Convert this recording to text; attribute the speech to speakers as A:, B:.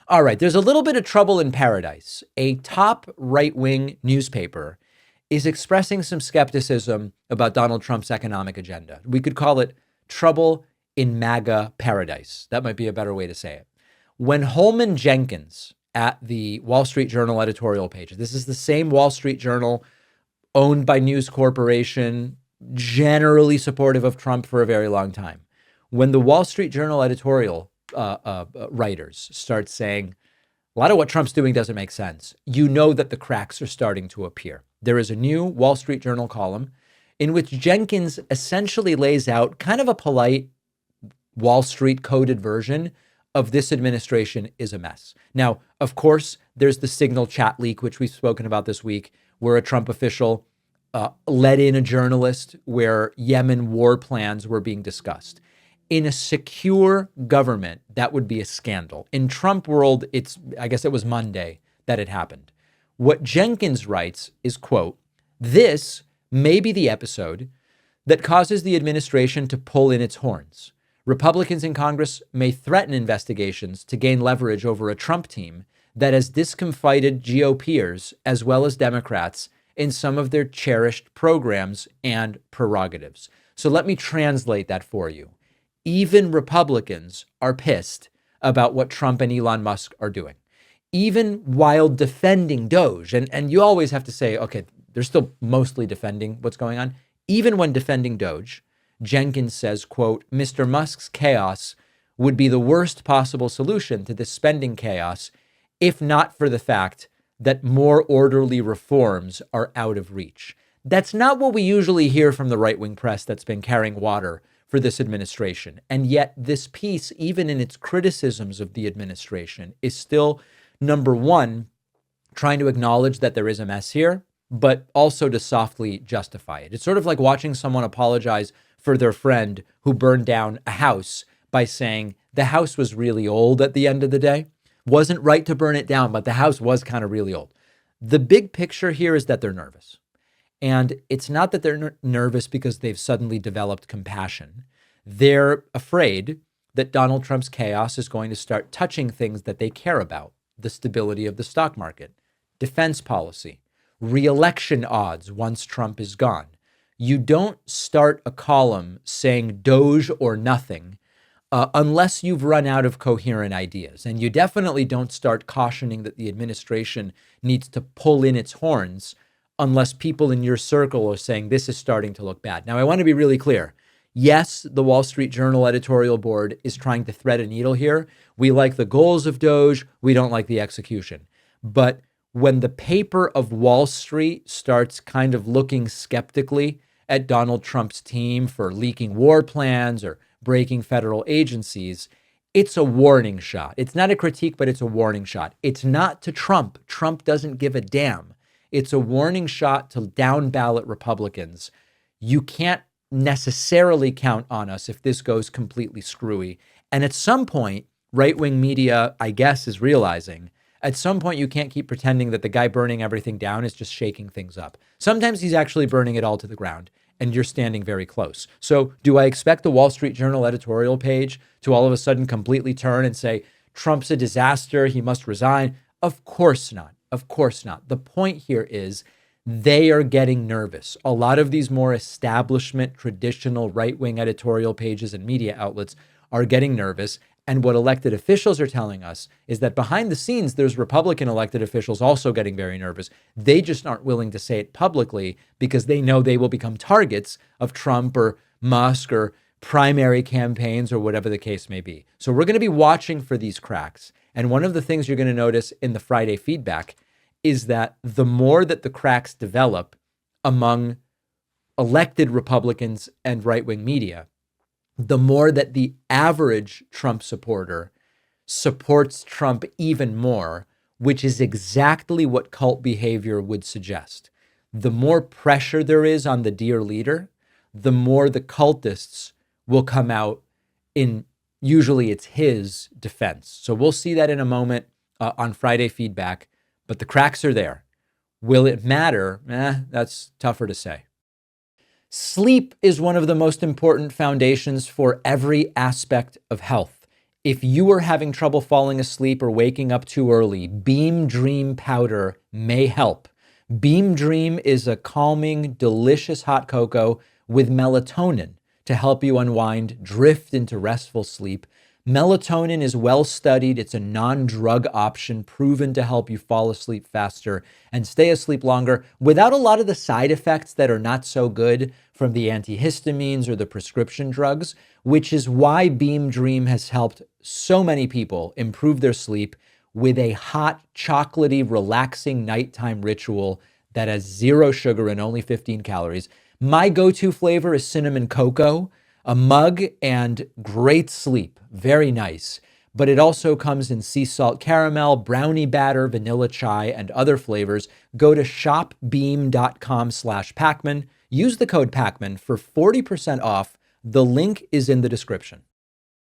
A: All right, there's a little bit of trouble in paradise. A top right-wing newspaper is expressing some skepticism about Donald Trump's economic agenda. We could call it trouble in MAGA paradise. That might be a better way to say it. When Holman Jenkins at the Wall Street Journal editorial page, this is the same Wall Street Journal owned by News Corporation, generally supportive of Trump for a very long time. When the Wall Street Journal editorial writers start saying a lot of what Trump's doing doesn't make sense, you know that the cracks are starting to appear. There is a new Wall Street Journal column in which Jenkins essentially lays out kind of a polite Wall Street coded version of this administration is a mess. Now, of course, there's the Signal chat leak, which we've spoken about this week, where a Trump official let in a journalist where Yemen war plans were being discussed. In a secure government, that would be a scandal. In Trump world, I guess it was Monday that it happened. What Jenkins writes is, quote, "This may be the episode that causes the administration to pull in its horns. Republicans in Congress may threaten investigations to gain leverage over a Trump team that has discomfited GOPers as well as Democrats in some of their cherished programs and prerogatives." So let me translate that for you. Even Republicans are pissed about what Trump and Elon Musk are doing, even while defending Doge. And you always have to say, okay, they're still mostly defending what's going on. Even when defending Doge, Jenkins says, quote, "Mr. Musk's chaos would be the worst possible solution to this spending chaos, if not for the fact that more orderly reforms are out of reach." That's not what we usually hear from the right-wing press that's been carrying water for this administration. And yet this piece, even in its criticisms of the administration, is still, number one, trying to acknowledge that there is a mess here, but also to softly justify it. It's sort of like watching someone apologize for their friend who burned down a house by saying the house was really old at the end of the day. Wasn't right to burn it down, but the house was kind of really old. The big picture here is that they're nervous. And it's not that they're nervous because they've suddenly developed compassion. They're afraid that Donald Trump's chaos is going to start touching things that they care about: the stability of the stock market, defense policy, re-election odds once Trump is gone. You don't start a column saying Doge or nothing unless you've run out of coherent ideas. And you definitely don't start cautioning that the administration needs to pull in its horns unless people in your circle are saying this is starting to look bad. Now, I want to be really clear. Yes, the Wall Street Journal editorial board is trying to thread a needle here. We like the goals of Doge. We don't like the execution. But when the paper of Wall Street starts kind of looking skeptically at Donald Trump's team for leaking war plans or breaking federal agencies, it's a warning shot. It's not a critique, but it's a warning shot. It's not to Trump. Trump doesn't give a damn. It's a warning shot to down ballot Republicans. You can't necessarily count on us if this goes completely screwy. And at some point, right-wing media, I guess, is realizing at some point you can't keep pretending that the guy burning everything down is just shaking things up. Sometimes he's actually burning it all to the ground, and you're standing very close. So do I expect the Wall Street Journal editorial page to all of a sudden completely turn and say, Trump's a disaster, he must resign? Of course not. Of course not. The point here is they are getting nervous. A lot of these more establishment, traditional right-wing editorial pages and media outlets are getting nervous. And what elected officials are telling us is that behind the scenes, there's Republican elected officials also getting very nervous. They just aren't willing to say it publicly because they know they will become targets of Trump or Musk or primary campaigns or whatever the case may be. So we're going to be watching for these cracks. And one of the things you're going to notice in the Friday feedback is that the more that the cracks develop among elected Republicans and right-wing media, the more that the average Trump supporter supports Trump even more, which is exactly what cult behavior would suggest. The more pressure there is on the dear leader, the more the cultists will come out in, usually it's his defense. So we'll see that in a moment on Friday feedback, but the cracks are there. Will it matter? That's tougher to say. Sleep is one of the most important foundations for every aspect of health. If you are having trouble falling asleep or waking up too early, Beam Dream powder may help. Beam Dream is a calming, delicious hot cocoa with melatonin to help you unwind, drift into restful sleep. Melatonin is well studied. It's a non-drug option proven to help you fall asleep faster and stay asleep longer without a lot of the side effects that are not so good from the antihistamines or the prescription drugs, which is why Beam Dream has helped so many people improve their sleep with a hot, chocolatey, relaxing nighttime ritual that has 0 sugar and only 15 calories. My go-to flavor is cinnamon cocoa, a mug and great sleep. Very nice. But it also comes in sea salt caramel, brownie batter, vanilla chai, and other flavors. Go to shopbeam.com/Pacman. Use the code Pacman for 40% off. The link is in the description.